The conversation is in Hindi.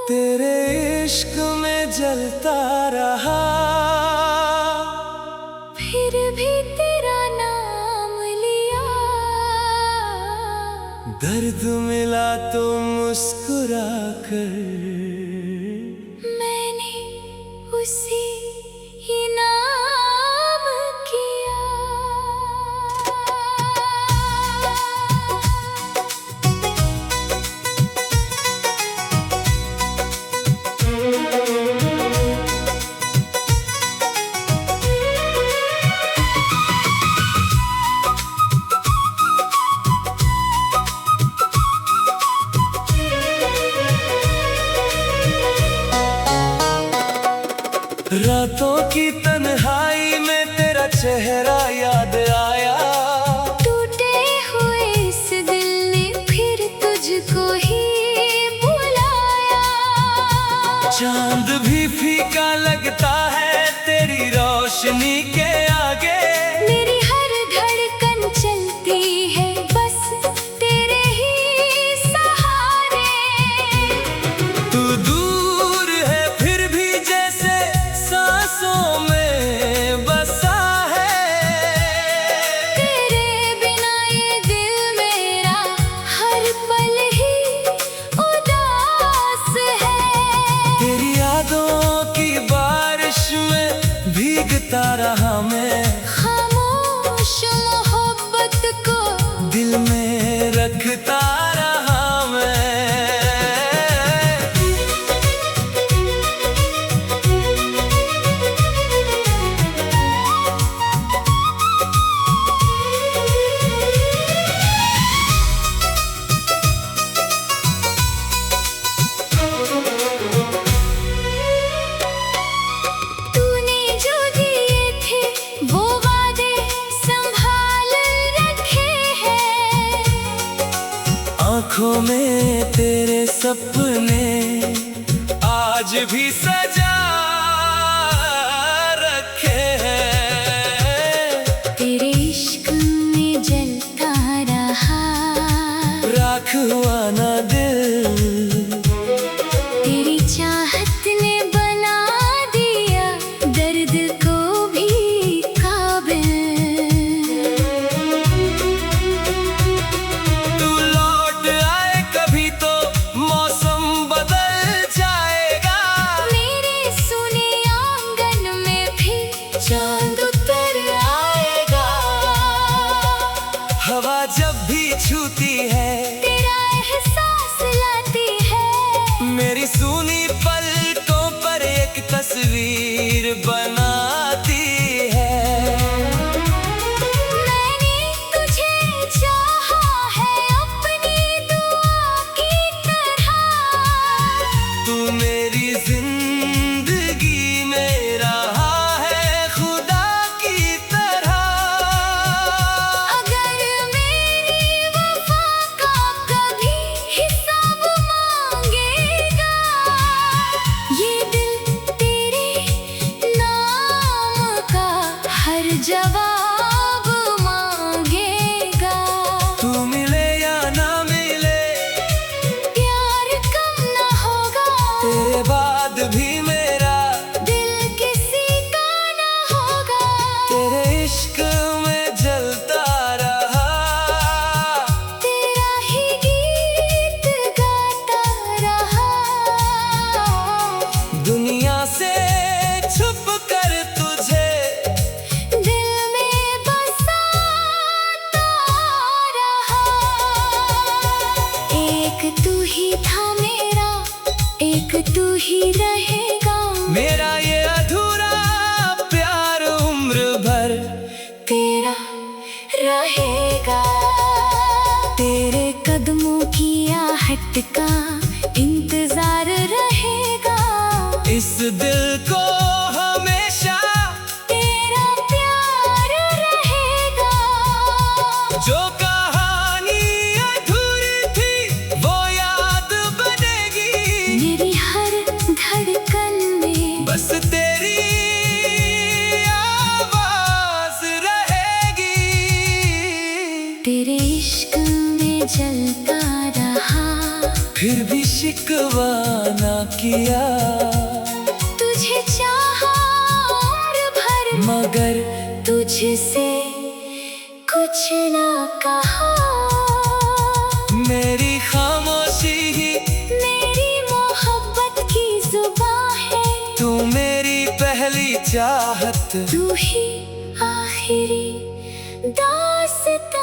तेरे इश्क में जलता रहा, फिर भी तेरा नाम लिया। दर्द मिला तो मुस्कुरा कर मैंने उसी ही नाम किया। रातों की तन्हाई में तेरा चेहरा याद आया। टूटे हुए इस दिल ने फिर तुझको ही बुलाया। चांद भी फीका लगता है तेरी रोशनी के आगे। मेरी हर धड़कन चलती है बस तेरे ही सहारे। तू दूर है फिर भी जैसे सांसों में बसा है। तेरे बिना ये दिल मेरा हर पल ही उदास है। तेरी यादों की बारिश में भीगता रहा मैं। खामोश मोहब्बत को दिल में रखता रहा मैं। तूने जो दिए थे वो वादे संभाल रखे हैं। आँखों में तेरे सपने आज भी सजा रखे हैं। तेरे इश्क में जलता रहा, राख हुआ ना दिल। तेरी चाहत ने बना दिया दर्द को भी काबिल। तू लौट आए कभी तो मौसम बदल जाएगा। मेरे सुने आंगन में भी चांद उतर आएगा। हवा जब भी छूती है तेरा एहसास लाती है। मेरी सूनी पलकों पर एक तस्वीर बनाती है। मैंने तुझे चाहा है अपनी दुआ की तरह। तू मेरी जिंदगी में रहा है खुदा की तरह। अगर मेरी वफा का कभी हिसाब मांगेगा, ये दिल तेरे नाम का हर जवाब मांगेगा। तू मिले या ना मिले प्यार कम न होगा, तेरे बाद भी मेरा दिल किसी का न होगा। तेरे इश्क में जलता रहा। तेरा ही गीत गाता रहा। दुनिया से छुप कर तुझे दिल में बसाता रहा। एक तू ही था मेरा, एक तू ही रहेगा। मेरा ये अधूरा प्यार उम्र भर तेरा रहेगा। तेरे कदमों की आहट का इंतजार रहेगा। इस दिल को हमेशा तेरा प्यार रहेगा। जो कहानी अधूरी थी वो याद बनेगी। मेरी हर धड़कन में बस तेरी आवाज रहेगी। तेरे इश्क में जलता रहा, फिर भी शिकवा ना किया। तुझे चाहा और भर, मगर तुझसे कुछ ना कहा। मेरी खामोशी ही मेरी मोहब्बत की जुबान है। तू मेरी पहली चाहत, तू ही आखिरी दास्तां।